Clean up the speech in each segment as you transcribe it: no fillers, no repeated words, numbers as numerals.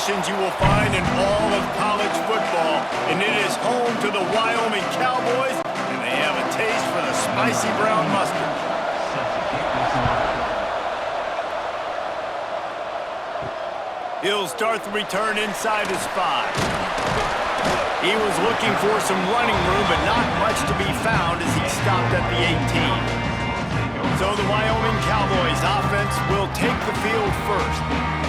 formations you will find in all of college football, and it is home to the Wyoming Cowboys, and they have a taste for the spicy brown mustard. He'll start the return inside his 5. He was looking for some running room, but not much to be found as he stopped at the 18. So the Wyoming Cowboys offense will take the field first.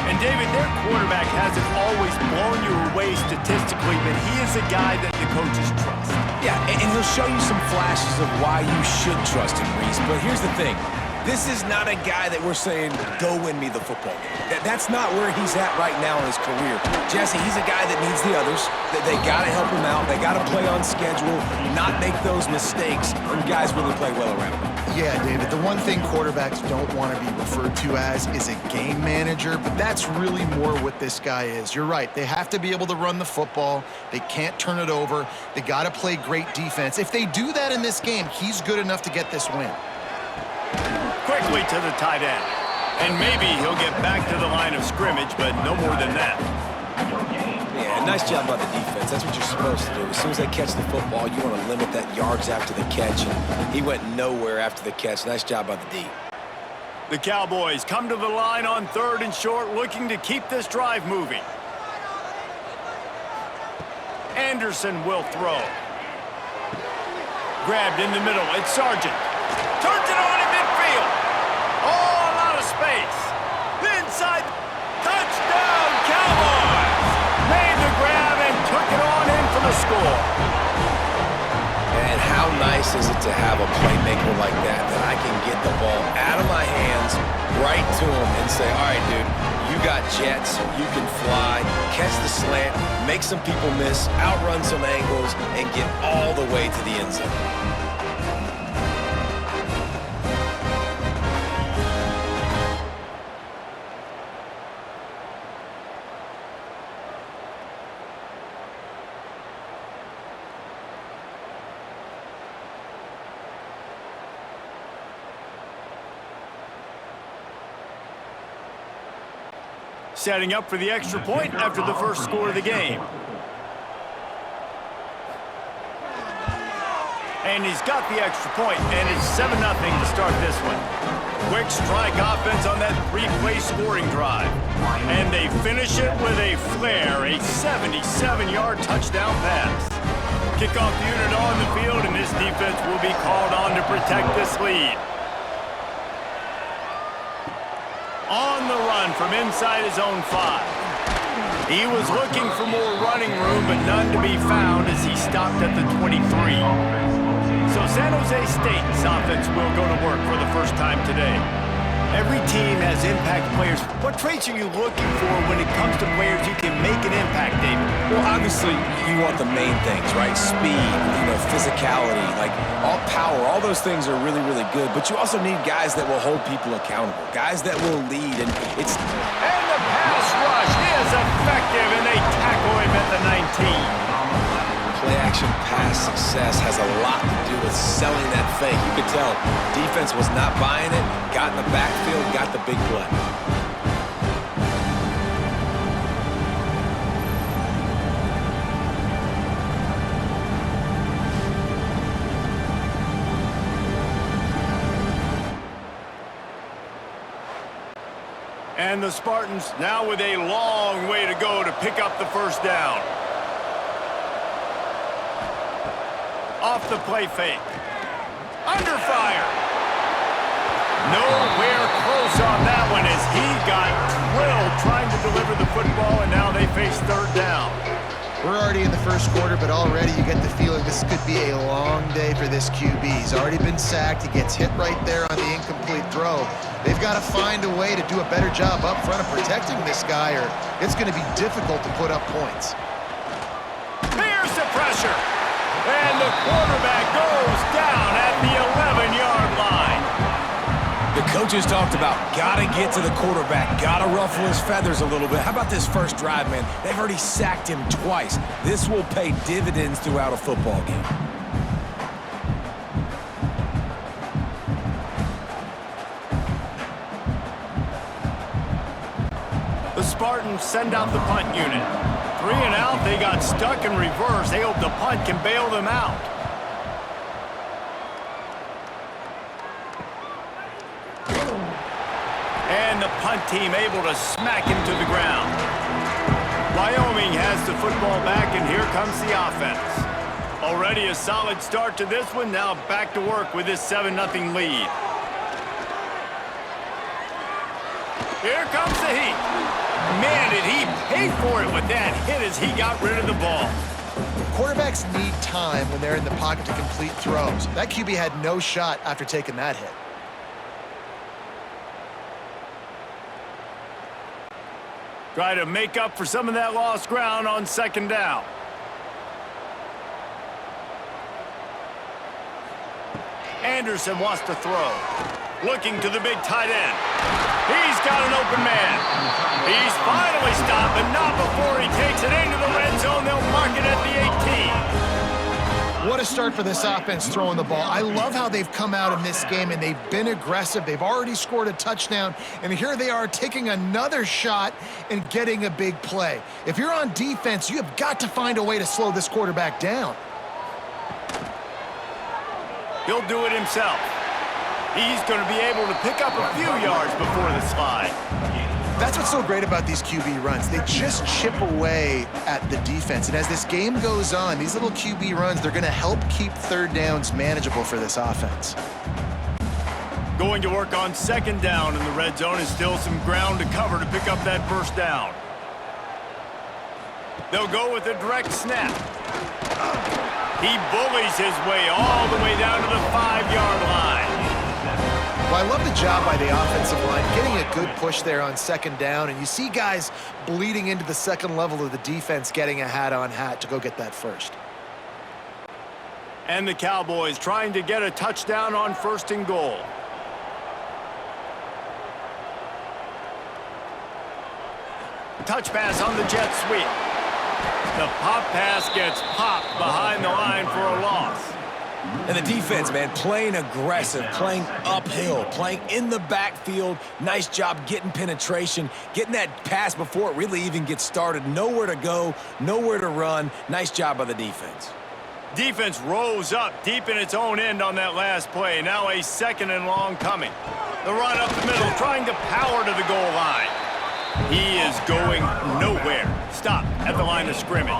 And David, their quarterback hasn't always blown you away statistically, but he is a guy that the coaches trust. Yeah, and he'll show you some flashes of why you should trust him, Reese. But here's the thing. This is not a guy that we're saying, go win me the football game. That's not where he's at right now in his career. Jesse, he's a guy that needs the others. They got to help him out. They got to play on schedule, not make those mistakes when guys really play well around him. Yeah, David, the one thing quarterbacks don't want to be referred to as is a game manager, but that's really more what this guy is. You're right. They have to be able to run the football. They can't turn it over. They got to play great defense. If they do that in this game, he's good enough to get this win. Quickly to the tight end. And maybe he'll get back to the line of scrimmage, but no more than that. Yeah, nice job by the defense. That's what you're supposed to do. As soon as they catch the football, you want to limit that yards after the catch. And he went nowhere after the catch. Nice job by the D. The Cowboys come to the line on 3rd and short, looking to keep this drive moving. Anderson will throw. Grabbed in the middle. It's Sargent. Turns it on in midfield. Oh, a lot of space. Inside. Touchdown, Cowboys. Made the grab and took it on in for the score. And how nice is it to have a playmaker like that I can get the ball out of my hands, right to him, and say, all right, dude, you got jets, you can fly, catch the slant, make some people miss, outrun some angles, and get all the way to the end zone. Setting up for the extra point after the first score of the game. And he's got the extra point, and it's 7-0 to start this one. Quick strike offense on that 3-play scoring drive. And they finish it with a flair, a 77-yard touchdown pass. Kickoff unit on the field, and this defense will be called on to protect this lead. On the run from inside his own 5. He was looking for more running room, but none to be found as he stopped at the 23. So San Jose State's offense will go to work for the first time today. Every team has impact players. What traits are you looking for when it comes to players who can make an impact, David? Well, obviously, you want the main things, right? Speed, physicality, like all power. All those things are really, really good. But you also need guys that will hold people accountable, guys that will lead. And the pass rush is effective, and they tackle him at the 19. Play-action pass success has a lot to do with selling that fake. You could tell defense was not buying it, got in the backfield, got the big play. And the Spartans now with a long way to go to pick up the first down. Off the play fake. Under fire. Nowhere close on that one as he got drilled trying to deliver the football, and now they face 3rd down. We're already in the first quarter, but already you get the feeling this could be a long day for this QB. He's already been sacked. He gets hit right there on the incomplete throw. They've got to find a way to do a better job up front of protecting this guy, or it's going to be difficult to put up points. Here's the pressure. And the quarterback goes down at the 11-yard line. The coaches talked about gotta get to the quarterback, gotta ruffle his feathers a little bit. How about this first drive, man? They've already sacked him twice. This will pay dividends throughout a football game. The Spartans will send out the punt unit. 3 and out, they got stuck in reverse. They hope the punt can bail them out. And the punt team able to smack him to the ground. Wyoming has the football back, and here comes the offense. Already a solid start to this one. Now back to work with this 7-0 lead. Here comes the heat. Man, did he pay for it with that hit as he got rid of the ball. Quarterbacks need time when they're in the pocket to complete throws. That QB had no shot after taking that hit. Try to make up for some of that lost ground on 2nd down. Anderson wants to throw. Looking to the big tight end. He's got an open man. He's finally stopped, but not before he takes it into the red zone. They'll mark it at the 18. What a start for this offense throwing the ball. I love how they've come out in this game, and they've been aggressive. They've already scored a touchdown, and here they are taking another shot and getting a big play. If you're on defense, you have got to find a way to slow this quarterback down. He'll do it himself. He's going to be able to pick up a few yards before the slide. That's what's so great about these QB runs. They just chip away at the defense. And as this game goes on, these little QB runs, they're going to help keep 3rd downs manageable for this offense. Going to work on 2nd down in the red zone, and still some ground to cover to pick up that 1st down. They'll go with a direct snap. He bullies his way all the way down to the 5-yard line. Well, I love the job by the offensive line, getting a good push there on 2nd down, and you see guys bleeding into the 2nd level of the defense, getting a hat-on-hat to go get that 1st. And the Cowboys trying to get a touchdown on 1st and goal. Touch pass on the jet sweep. The pop pass gets popped behind the line for a loss. And the defense, man, playing aggressive, playing uphill, playing in the backfield. Nice job getting penetration, getting that pass before it really even gets started. Nowhere to go, nowhere to run. Nice job by the defense. Defense rose up deep in its own end on that last play. Now a 2nd and long coming. The run up the middle, trying to power to the goal line. He is going nowhere. Stop at the line of scrimmage.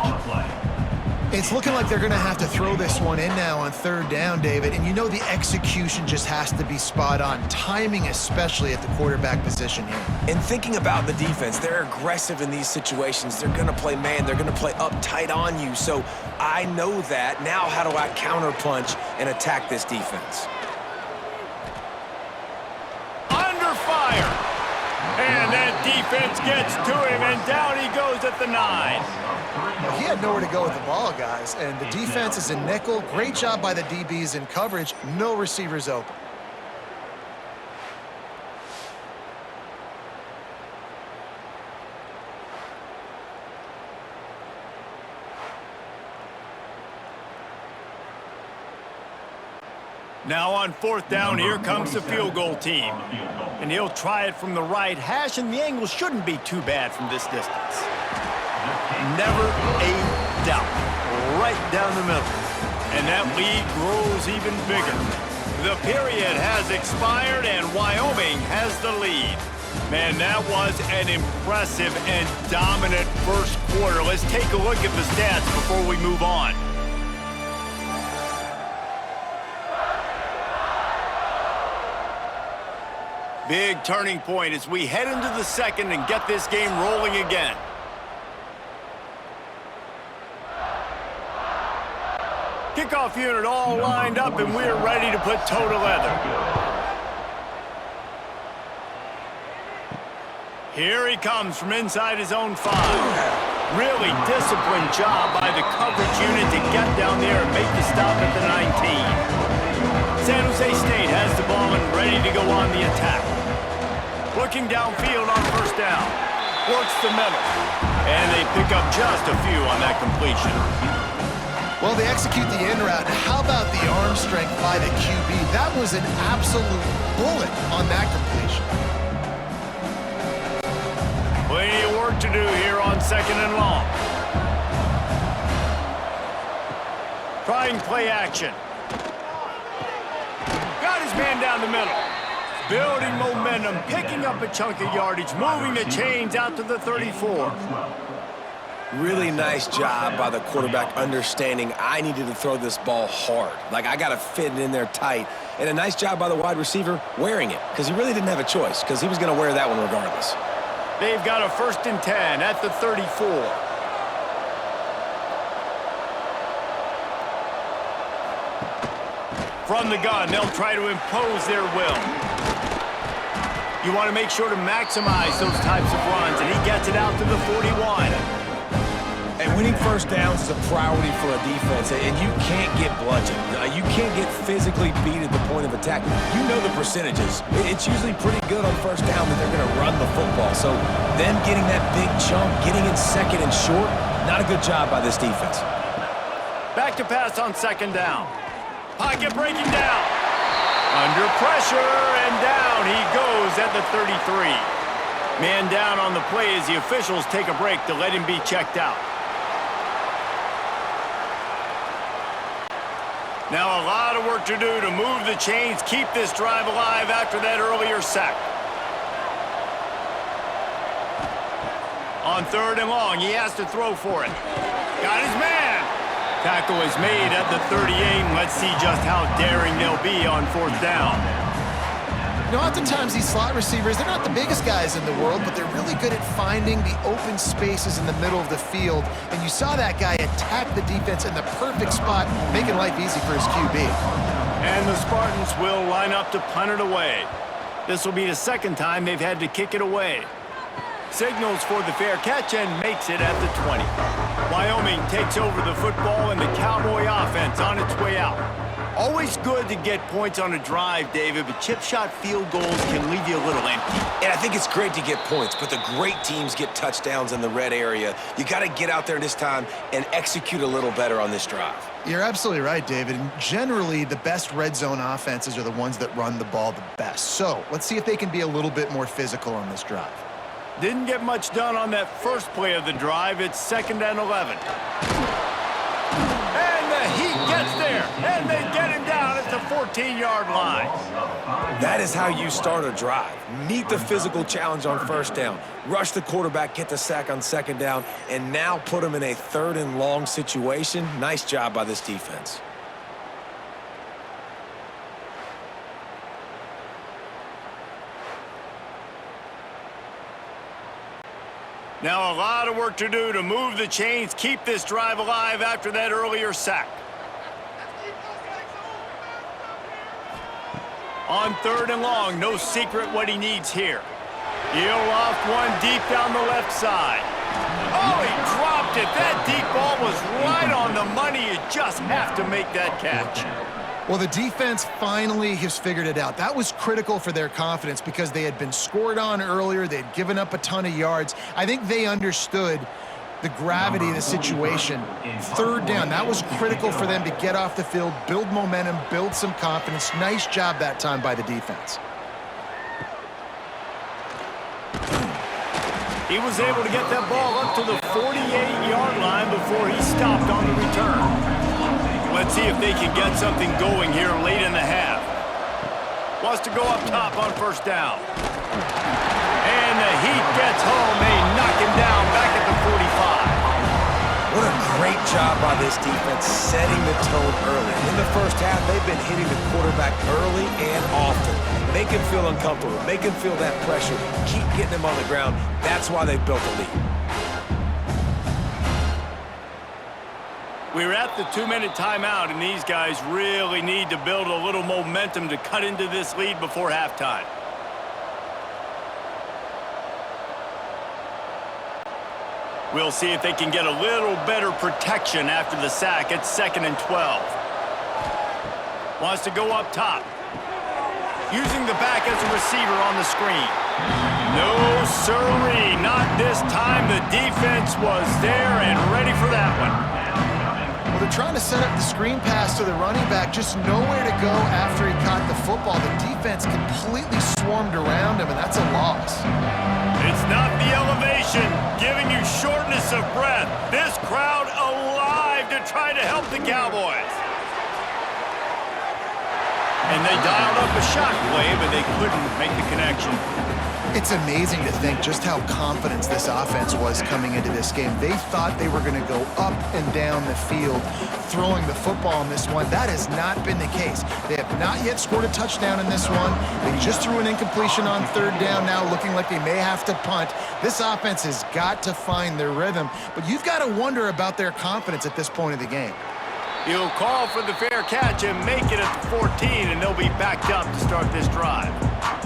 It's looking like they're going to have to throw this one in now on 3rd down, David. And you know the execution just has to be spot on. Timing, especially at the quarterback position here. And thinking about the defense, they're aggressive in these situations. They're going to play man. They're going to play up tight on you. So I know that. Now how do I counterpunch and attack this defense? Under fire. And that defense gets to him, and down he goes at the 9. He had nowhere to go with the ball, guys, and the defense is in nickel. Great job by the DBs in coverage. No receivers open. Now on 4th down, here comes the field goal team. And he'll try it from the right hash, and the angle shouldn't be too bad from this distance. Never a doubt. Right down the middle. And that lead grows even bigger. The period has expired, and Wyoming has the lead. Man, that was an impressive and dominant 1st quarter. Let's take a look at the stats before we move on. Big turning point as we head into the 2nd and get this game rolling again. Kickoff unit all lined up, and we're ready to put toe to leather. Here he comes from inside his own 5. Really disciplined job by the coverage unit to get down there and make the stop at the 19. San Jose State has the ball and ready to go on the attack. Looking downfield on 1st down. Works the middle. And they pick up just a few on that completion. Well, they execute the in route. How about the arm strength by the QB? That was an absolute bullet on that completion. Playing Plenty of work to do here on 2nd and long. Trying play action. Got his man down the middle. Building momentum, picking up a chunk of yardage, moving the chains out to the 34. Really nice job by the quarterback understanding I needed to throw this ball hard. Like, I got to fit it in there tight. And a nice job by the wide receiver wearing it, because he really didn't have a choice, because he was going to wear that one regardless. They've got a 1st and 10 at the 34. From the gun, they'll try to impose their will. You want to make sure to maximize those types of runs, and he gets it out to the 41. And winning first downs is a priority for a defense, and you can't get bludgeoned. You can't get physically beat at the point of attack. You know the percentages. It's usually pretty good on first down that they're going to run the football. So them getting that big chunk, getting in 2nd and short, not a good job by this defense. Back to pass on 2nd down. Pocket breaking down. Under pressure, and down he goes at the 33. Man down on the play as the officials take a break to let him be checked out. Now a lot of work to do to move the chains, keep this drive alive after that earlier sack. On 3rd and long, he has to throw for it. Got his man. Tackle is made at the 38, and let's see just how daring they'll be on 4th down. You know, oftentimes these slot receivers, they're not the biggest guys in the world, but they're really good at finding the open spaces in the middle of the field. And you saw that guy attack the defense in the perfect spot, making life easy for his QB. And the Spartans will line up to punt it away. This will be the 2nd time they've had to kick it away. Signals for the fair catch and makes it at the 20. Wyoming takes over the football and the Cowboy offense on its way out. Always good to get points on a drive, David, but chip shot field goals can leave you a little empty. And I think it's great to get points, but the great teams get touchdowns in the red area. You got to get out there this time and execute a little better on this drive. You're absolutely right, David. And generally, the best red zone offenses are the ones that run the ball the best. So let's see if they can be a little bit more physical on this drive. Didn't get much done on that first play of the drive. It's 2nd and 11. And the Heat gets there, and they get him down at the 14-yard line. That is how you start a drive. Meet the physical challenge on 1st down. Rush the quarterback, get the sack on 2nd down, and now put him in a 3rd and long situation. Nice job by this defense. Now a lot of work to do to move the chains, keep this drive alive after that earlier sack. On 3rd and long, no secret what he needs here. He'll loft one deep down the left side. Oh, he dropped it. That deep ball was right on the money. You just have to make that catch. Well, the defense finally has figured it out. That was critical for their confidence because they had been scored on earlier. They had given up a ton of yards. I think they understood the gravity of the situation. 3rd down, that was critical for them to get off the field, build momentum, build some confidence. Nice job that time by the defense. He was able to get that ball up to the 48-yard line before he stopped on the return. Let's see if they can get something going here late in the half. Wants to go up top on 1st down. And the Heat gets home. They knock him down back at the 45. What a great job by this defense setting the tone early. In the first half, they've been hitting the quarterback early and often. Make him feel uncomfortable. Make him feel that pressure. Keep getting him on the ground. That's why they've built a lead. We're at the 2-minute timeout, and these guys really need to build a little momentum to cut into this lead before halftime. We'll see if they can get a little better protection after the sack. It's 2nd and 12. Wants to go up top. Using the back as a receiver on the screen. No sirree, not this time. The defense was there and ready for that one. Well, they're trying to set up the screen pass to the running back, just nowhere to go after he caught the football. The defense completely swarmed around him, and that's a loss. It's not the elevation giving you shortness of breath. This crowd alive to try to help the Cowboys. And they dialed up a shot play, but they couldn't make the connection. It's amazing to think just how confident this offense was coming into this game. They thought they were going to go up and down the field throwing the football in this one. That has not been the case. They have not yet scored a touchdown in this one. They just threw an incompletion on third down now, looking like they may have to punt. This offense has got to find their rhythm, but you've got to wonder about their confidence at this point of the game. He'll call for the fair catch and make it at the 14, and they'll be backed up to start this drive.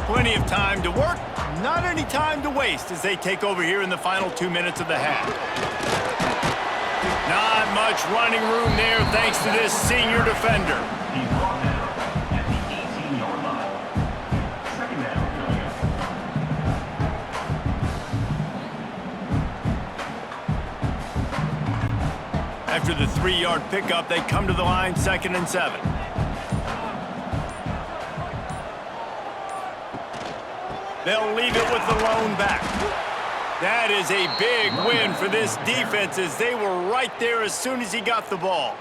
Plenty of time to work, not any time to waste as they take over here in the final 2 minutes of the half. Not much running room there thanks to this senior defender. After the 3-yard pickup, they come to the line 2nd and 7. They'll leave it with the lone back. That is a big win for this defense as they were right there as soon as he got the ball.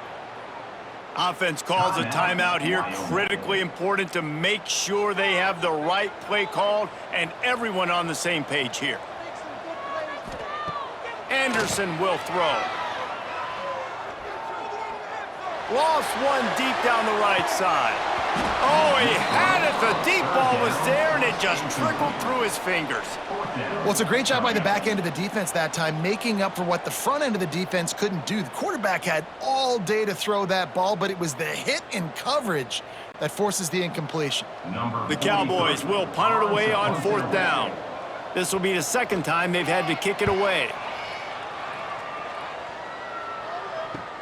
Offense calls a timeout here, critically important to make sure they have the right play called and everyone on the same page here. Anderson will throw. Lost one deep down the right side. Oh, he had it. The deep ball was there, and it just trickled through his fingers. Well, it's a great job by the back end of the defense that time, making up for what the front end of the defense couldn't do. The quarterback had all day to throw that ball, but it was the hit in coverage that forces the incompletion. The Cowboys will punt it away on 4th down. This will be the 2nd time they've had to kick it away.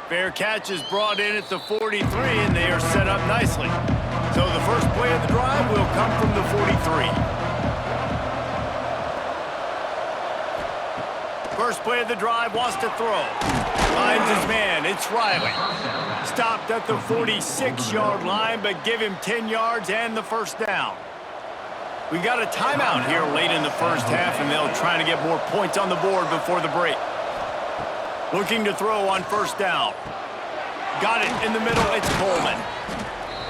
Fair catch is brought in at the 43, and they are set up nicely. So the first play of the drive will come from the 43. First play of the drive wants to throw. Finds his man. It's Riley. Stopped at the 46-yard line, but give him 10 yards and the first down. We got a timeout here late in the first half, and they'll try to get more points on the board before the break. Looking to throw on 1st down. Got it in the middle. It's Coleman.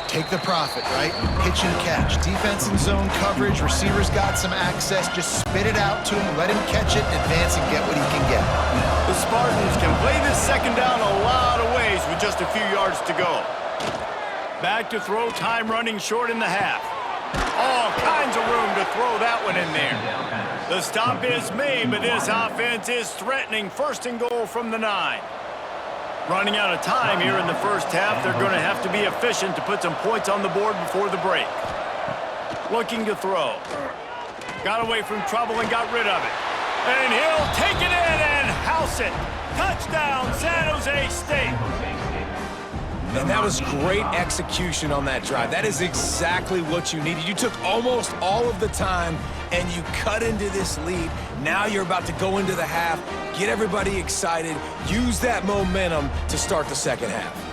Take the profit, right? Pitch and catch. Defense and zone coverage. Receivers got some access. Just spit it out to him. Let him catch it, advance, and get what he can get. The Spartans can play this 2nd down a lot of ways with just a few yards to go. Back to throw, time running short in the half. All kinds of room to throw that one in there. The stop is made, but this offense is threatening 1st and goal from the 9. Running out of time here in the first half, they're going to have to be efficient to put some points on the board before the break. Looking to throw. Got away from trouble and got rid of it. And he'll take it in and house it. Touchdown, San Jose State. And that was great execution on that drive. That is exactly what you needed. You took almost all of the time, and you cut into this lead. Now you're about to go into the half, get everybody excited, use that momentum to start the 2nd half.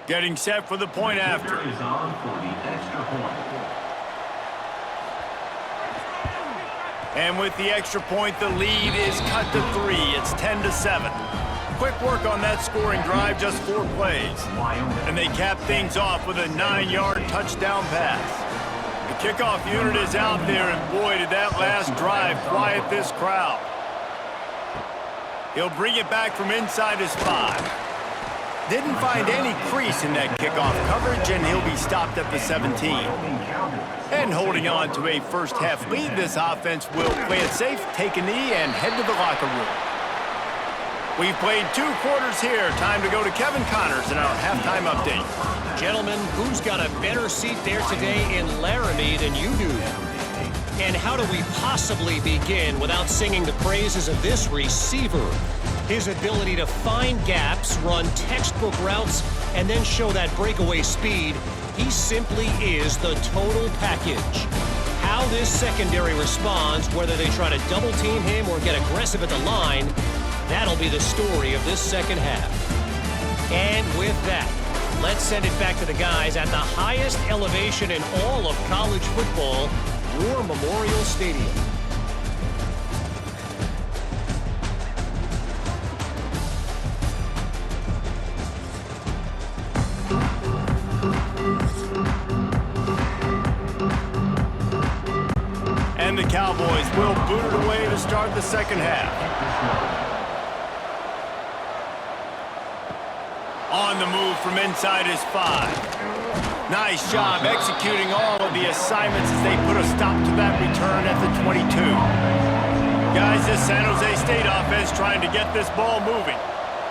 Getting set for the point after. And with the extra point, the lead is cut to 3. It's 10-7. Quick work on that scoring drive, just 4 plays. And they cap things off with a 9-yard touchdown pass. The kickoff unit is out there, and boy, did that last drive quiet this crowd. He'll bring it back from inside his 5. Didn't find any crease in that kickoff coverage, and he'll be stopped at the 17. And holding on to a first half lead, this offense will play it safe, take a knee, and head to the locker room. We've played 2 quarters here. Time to go to Kevin Connors in our halftime update. Gentlemen, who's got a better seat there today in Laramie than you do? And how do we possibly begin without singing the praises of this receiver? His ability to find gaps, run textbook routes, and then show that breakaway speed, he simply is the total package. How this secondary responds, whether they try to double team him or get aggressive at the line, that'll be the story of this second half. And with that, let's send it back to the guys at the highest elevation in all of college football, War Memorial Stadium. And the Cowboys will boot it away to start the second half. On the move from inside his 5. Nice job executing all of the assignments as they put a stop to that return at the 22. Guys, this San Jose State offense trying to get this ball moving.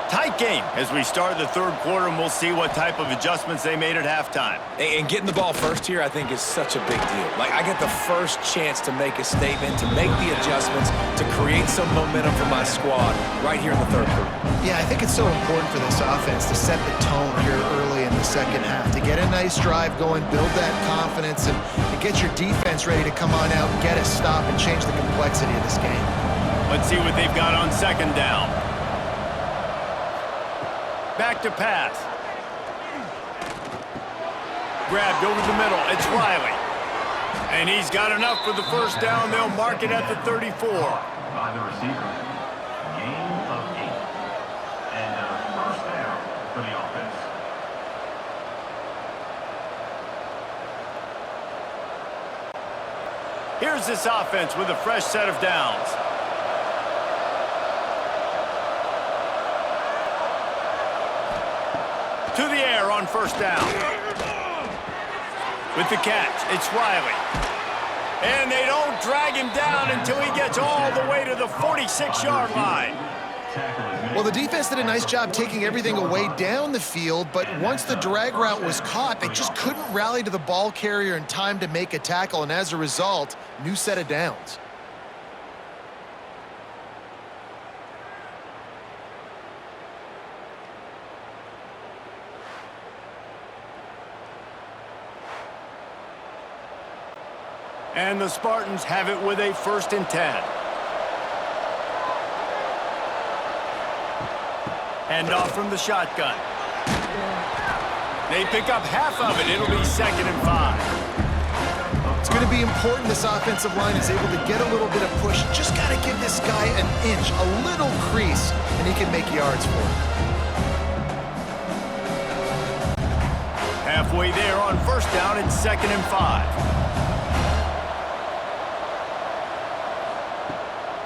Tight game as we start the third quarter, and we'll see what type of adjustments they made at halftime. And getting the ball first here, I think, is such a big deal. Like, I get the first chance to make a statement, to make the adjustments, to create some momentum for my squad right here in the third quarter. Yeah, I think it's so important for this offense to set the tone here early in the second half, to get a nice drive going, build that confidence, and get your defense ready to come on out, get a stop, and change the complexity of this game. Let's see what they've got on second down. Back to pass. Grabbed over the middle. It's Riley. And he's got enough for the first down. They'll mark it at the 34. By the receiver. Gain of 8. And a first down for the offense. Here's this offense with a fresh set of downs. To the air on first down. With the catch, it's Riley. And they don't drag him down until he gets all the way to the 46-yard line. Well, the defense did a nice job taking everything away down the field, but once the drag route was caught, they just couldn't rally to the ball carrier in time to make a tackle, and as a result, new set of downs. And the Spartans have it with a 1st and 10. Hand off from the shotgun. They pick up half of it. It'll be 2nd and 5. It's going to be important this offensive line is able to get a little bit of push. Just got to give this guy an inch, a little crease, and he can make yards for it. Halfway there on first down, it's 2nd and 5.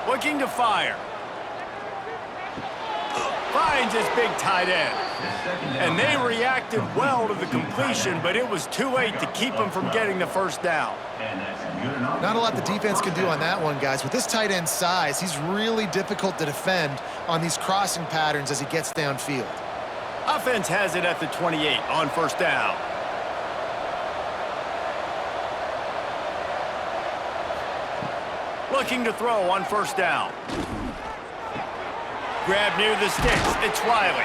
Looking to fire. Finds his big tight end. And they reacted well to the completion, but it was too late to keep him from getting the first down. Not a lot the defense can do on that one, guys. With this tight end size, he's really difficult to defend on these crossing patterns as he gets downfield. Offense has it at the 28 on first down. Looking to throw on first down. Grab near the sticks. It's Riley.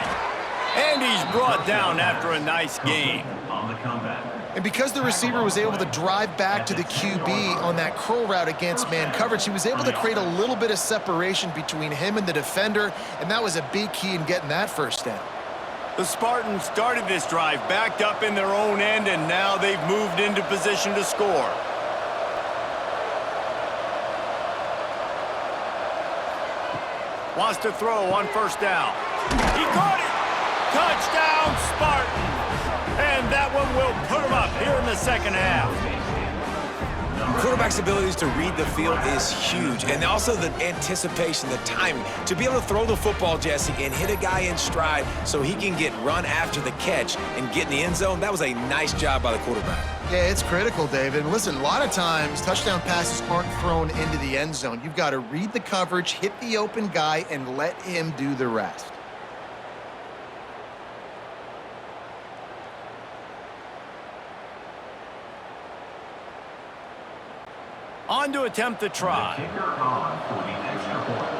And he's brought down after a nice gain. On the comeback. And because the receiver was able to drive back to the QB on that curl route against man coverage, he was able to create a little bit of separation between him and the defender, and that was a big key in getting that first down. The Spartans started this drive backed up in their own end, and now they've moved into position to score. Wants to throw on first down. He caught it! Touchdown, Spartans! And that one will put them up here in the second half. Quarterback's abilities to read the field is huge, and also the anticipation, the timing. To be able to throw the football, Jesse, and hit a guy in stride so he can get run after the catch and get in the end zone, that was a nice job by the quarterback. Yeah, it's critical, David. And listen, a lot of times, touchdown passes aren't thrown into the end zone. You've got to read the coverage, hit the open guy, and let him do the rest. On to attempt the try. Kicker on for the extra point.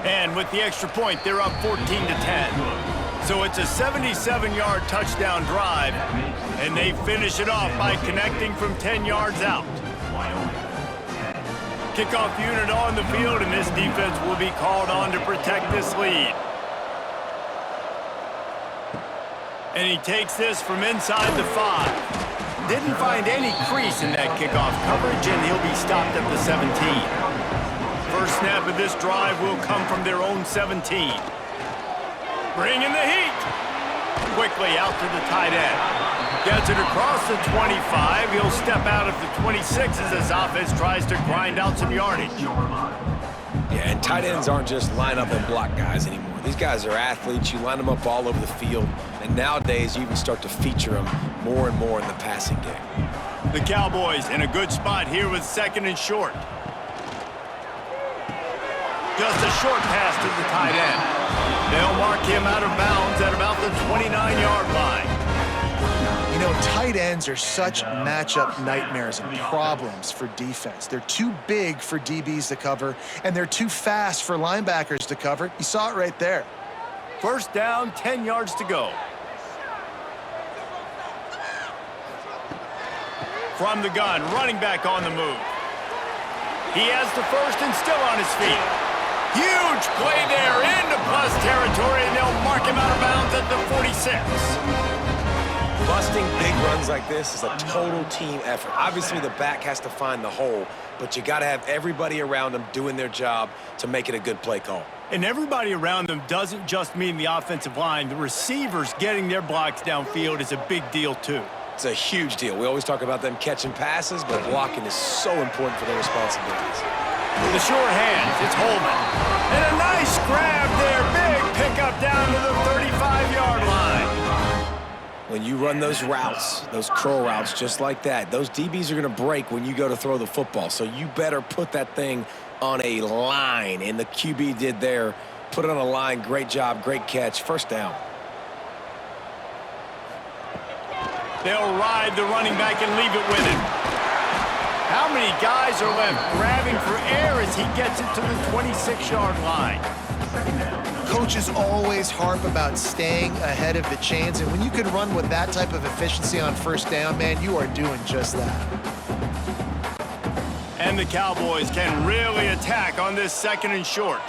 And with the extra point, they're up 14-10. So it's a 77-yard touchdown drive, and they finish it off by connecting from 10 yards out. Kickoff unit on the field, and this defense will be called on to protect this lead. And he takes this from inside the 5. Didn't find any crease in that kickoff coverage, and he'll be stopped at the 17. First snap of this drive will come from their own 17. Bringing the heat. Quickly out to the tight end. Gets it across the 25. He'll step out of the 26 as his offense tries to grind out some yardage. Yeah, and tight ends aren't just line up and block guys anymore. These guys are athletes. You line them up all over the field. And nowadays, you even start to feature them more and more in the passing game. The Cowboys in a good spot here with 2nd and short. Just a short pass to the tight end. They'll mark him out of bounds at about the 29-yard line. You know, tight ends are such matchup nightmares and problems for defense. They're too big for DBs to cover, and they're too fast for linebackers to cover. You saw it right there. First down, 10 yards to go. From the gun, running back on the move. He has the first and still on his feet. Huge play there into plus territory, and they'll mark him out of bounds at the 46. Busting big runs like this is a total team effort. Obviously, the back has to find the hole, but you got to have everybody around them doing their job to make it a good play call. And everybody around them doesn't just mean the offensive line. The receivers getting their blocks downfield is a big deal, too. It's a huge deal. We always talk about them catching passes, but blocking is so important for their responsibilities. The short hands, it's Holman. And a nice grab there. Big pickup down to the 35-yard line. When you run those routes, those curl routes just like that, those DBs are going to break when you go to throw the football. So you better put that thing on a line, and the QB did there. Put it on a line. Great job, great catch. First down. They'll ride the running back and leave it with him. How many guys are left grabbing for air as he gets it to the 26-yard line? Coaches always harp about staying ahead of the chains, and when you can run with that type of efficiency on first down, man, you are doing just that. And the Cowboys can really attack on this 2nd and short.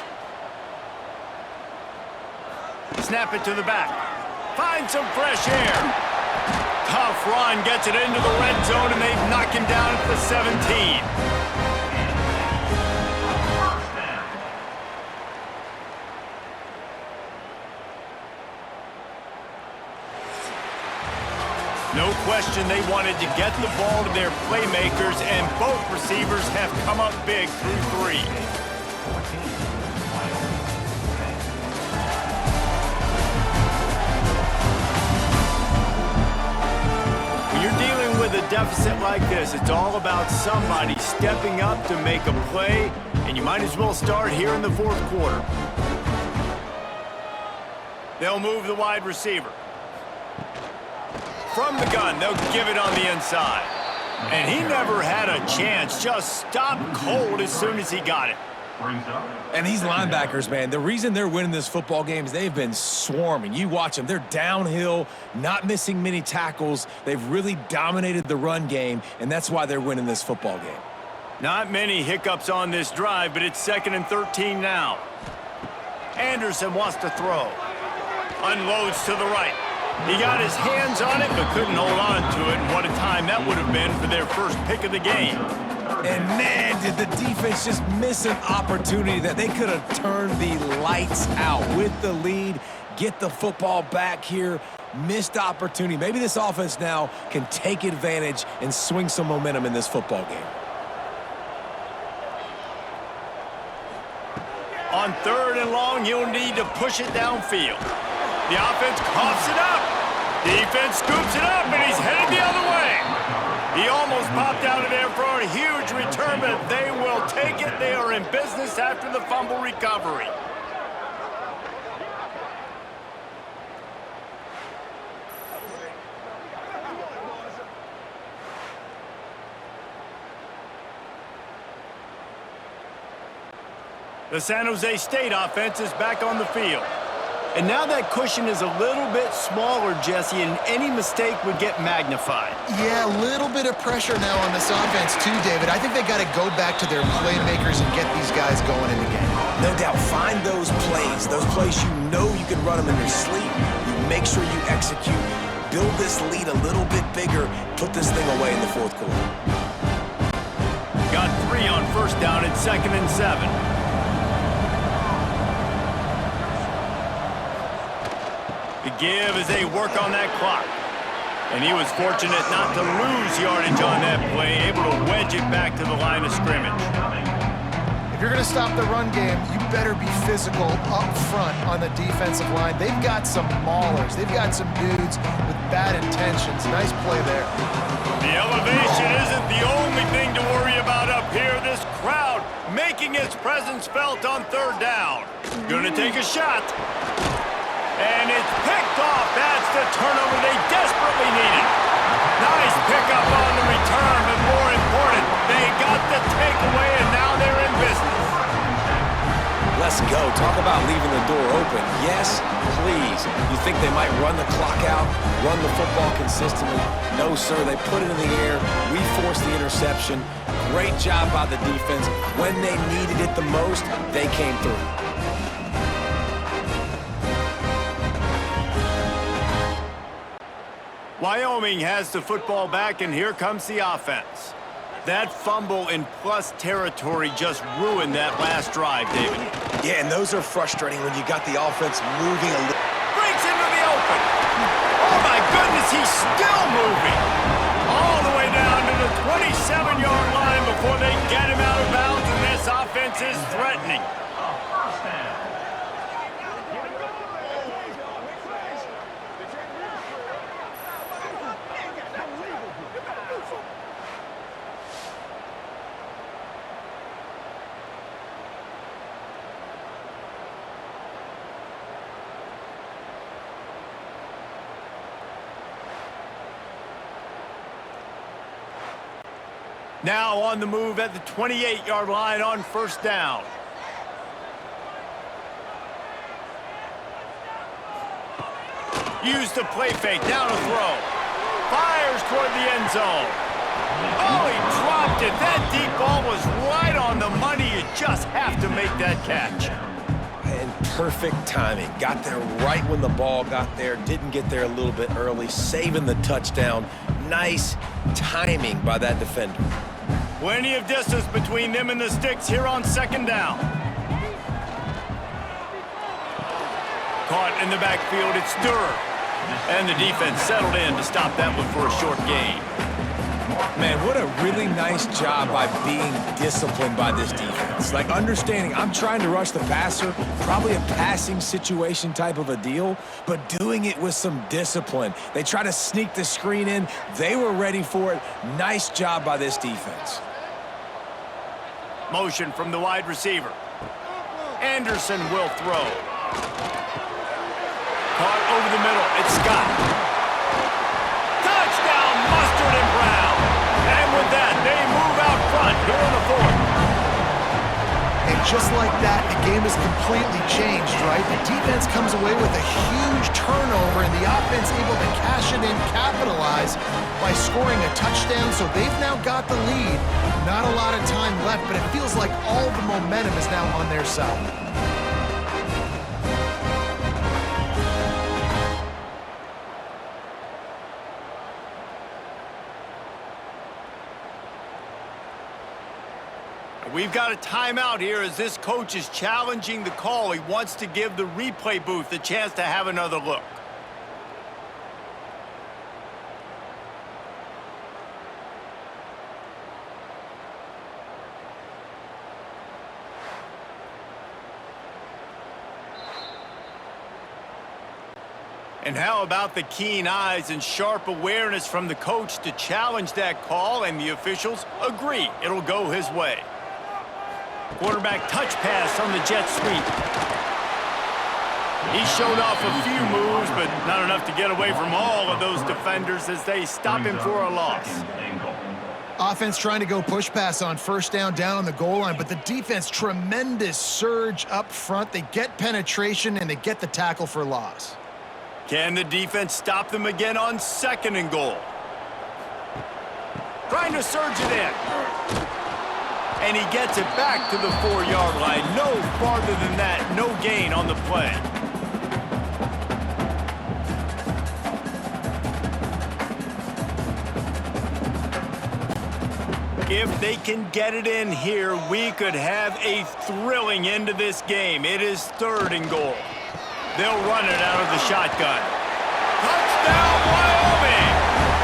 Snap it to the back. Find some fresh air. Tough run, gets it into the red zone, and they knock him down at the 17. No question they wanted to get the ball to their playmakers, and both receivers have come up big through 3. When you're dealing with a deficit like this, it's all about somebody stepping up to make a play, and you might as well start here in the 4th quarter. They'll move the wide receiver. From the gun, they'll give it on the inside. And he never had a chance, just stopped cold as soon as he got it. And these linebackers, man, the reason they're winning this football game is they've been swarming. You watch them. They're downhill, not missing many tackles. They've really dominated the run game, and that's why they're winning this football game. Not many hiccups on this drive, but it's 2nd and 13 now. Anderson wants to throw. Unloads to the right. He got his hands on it, but couldn't hold on to it. And what a time that would have been for their first pick of the game. And man, did the defense just miss an opportunity that they could have turned the lights out with the lead, get the football back here. Missed opportunity. Maybe this offense now can take advantage and swing some momentum in this football game. On 3rd and long, he'll need to push it downfield. The offense coughs it up. Defense scoops it up, and he's headed the other way. He almost popped out of there for a huge return, but they will take it. They are in business after the fumble recovery. The San Jose State offense is back on the field. And now that cushion is a little bit smaller, Jesse, and any mistake would get magnified. Yeah, a little bit of pressure now on this offense too, David. I think they got to go back to their playmakers and get these guys going in the game. No doubt, find those plays you know you can run them in your sleep. You make sure you execute. Build this lead a little bit bigger. Put this thing away in the fourth quarter. Got 3 on first down and 2nd and 7. The give as they work on that clock. And he was fortunate not to lose yardage on that play, able to wedge it back to the line of scrimmage. If you're going to stop the run game, you better be physical up front on the defensive line. They've got some maulers. They've got some dudes with bad intentions. Nice play there. The elevation isn't the only thing to worry about up here. This crowd making its presence felt on 3rd down. Gonna take a shot. And it's picked off. That's the turnover they desperately needed. Nice pickup on the return, but more important, they got the takeaway, and now they're in business. Let's go. Talk about leaving the door open. Yes, please. You think they might run the clock out, run the football consistently? No, sir. They put it in the air. We forced the interception. Great job by the defense. When they needed it the most, they came through. Wyoming has the football back, and here comes the offense. That fumble in plus territory just ruined that last drive, David. Yeah, and those are frustrating when you got the offense moving a little. Breaks into the open. Oh, my goodness, he's still moving. All the way down to the 27-yard line before they get him out of bounds, and this offense is threatening. Now on the move at the 28-yard line on 1st down. Use the play fake, down to throw. Fires toward the end zone. Oh, he dropped it. That deep ball was right on the money. You just have to make that catch. And perfect timing. Got there right when the ball got there. Didn't get there a little bit early. Saving the touchdown. Nice timing by that defender. Plenty of distance between them and the sticks here on 2nd down. Caught in the backfield, it's Durer. And the defense settled in to stop that one for a short gain. Man, what a really nice job by being disciplined by this defense. Like understanding I'm trying to rush the passer, probably a passing situation type of a deal, but doing it with some discipline. They try to sneak the screen in. They were ready for it. Nice job by this defense. Motion from the wide receiver. Anderson will throw. Caught over the middle. It's Scott. Touchdown, Mustard and Brown. And with that, they move out front here in the 4th. And just like that, the game is completely changed, right? The defense comes away with a huge turnover, and the offense able to cash it in, capitalize by scoring a touchdown. So they've now got the lead. Not a lot of time left, but it feels like all the momentum is now on their side. We've got a timeout here as this coach is challenging the call. He wants to give the replay booth a chance to have another look. And how about the keen eyes and sharp awareness from the coach to challenge that call, and the officials agree it'll go his way. Quarterback touch pass on the jet sweep. He showed off a few moves, but not enough to get away from all of those defenders as they stop him for a loss. Offense trying to go push pass on first down on the goal line, but the defense, tremendous surge up front. They get penetration, and they get the tackle for loss. Can the defense stop them again on 2nd and goal? Trying to surge it in. And he gets it back to the 4-yard line. No farther than that. No gain on the play. If they can get it in here, we could have a thrilling end to this game. It is 3rd and goal. They'll run it out of the shotgun. Touchdown, Wyoming!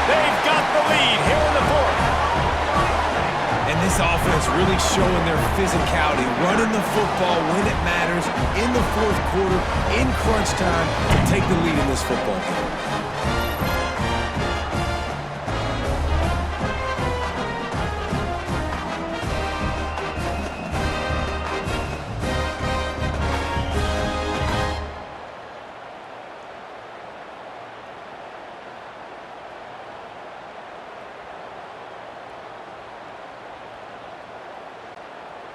They've got the lead here in the 4th. And this offense really showing their physicality, running the football when it matters, in the 4th quarter, in crunch time, to take the lead in this football game.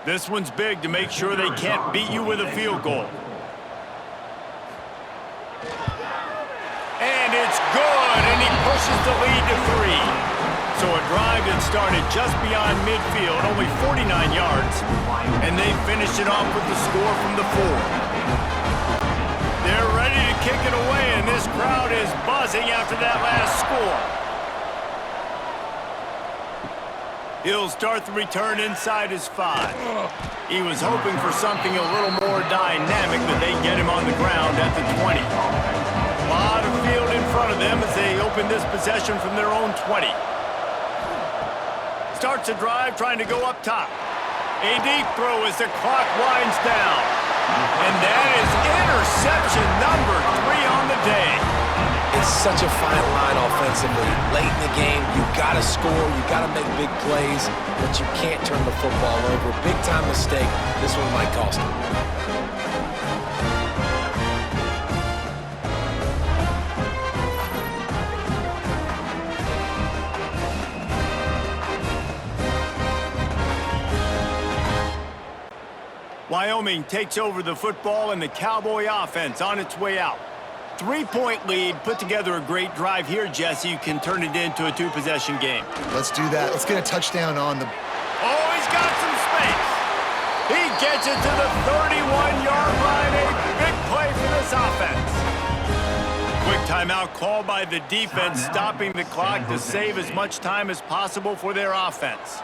This one's big to make sure they can't beat you with a field goal. And it's good, and he pushes the lead to 3. So a drive that started just beyond midfield, only 49 yards, and they finished it off with the score from the 4. They're ready to kick it away, and this crowd is buzzing after that last score. He'll start the return inside his 5. He was hoping for something a little more dynamic, but they get him on the ground at the 20. A lot of field in front of them as they open this possession from their own 20. Starts a drive trying to go up top. A deep throw as the clock winds down. And that is interception number 3 on the day. It's such a fine line offensively. Late in the game, you got to score, you got to make big plays, but you can't turn the football over. Big-time mistake. This one might cost them. Wyoming takes over the football and the Cowboy offense on its way out. 3-point lead, put together a great drive here, Jesse. You can turn it into a 2-possession game. Let's do that. Let's get a touchdown on the... Oh, he's got some space. He gets it to the 31-yard line. A big play for this offense. Quick timeout called by the defense, stopping the clock to save as much time as possible for their offense.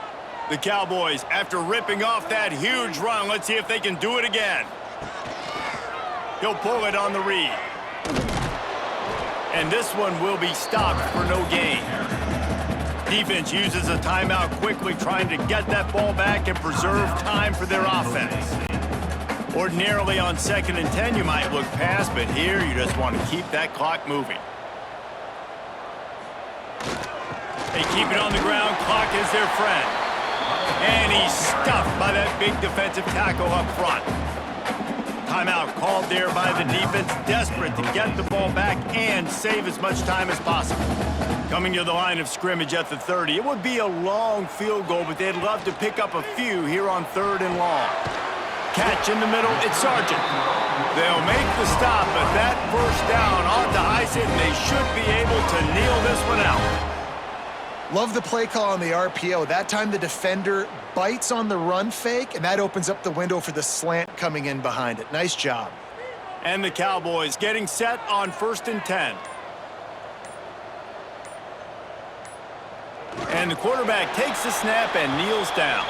The Cowboys, after ripping off that huge run, let's see if they can do it again. He'll pull it on the read. And this one will be stopped for no gain. Defense uses a timeout quickly, trying to get that ball back and preserve time for their offense. Ordinarily on 2nd and 10, you might look past, but here you just want to keep that clock moving. They keep it on the ground. Clock is their friend. And he's stuffed by that big defensive tackle up front. Timeout called there by the defense, desperate to get the ball back and save as much time as possible. Coming to the line of scrimmage at the 30. It would be a long field goal, but they'd love to pick up a few here on 3rd and long. Catch in the middle, it's Sargent. They'll make the stop, but that first down ought to ice it, and they should be able to kneel this one out. Love the play call on the RPO. That time the defender bites on the run fake, and that opens up the window for the slant coming in behind it. Nice job. And the Cowboys getting set on 1st and 10. And the quarterback takes the snap and kneels down.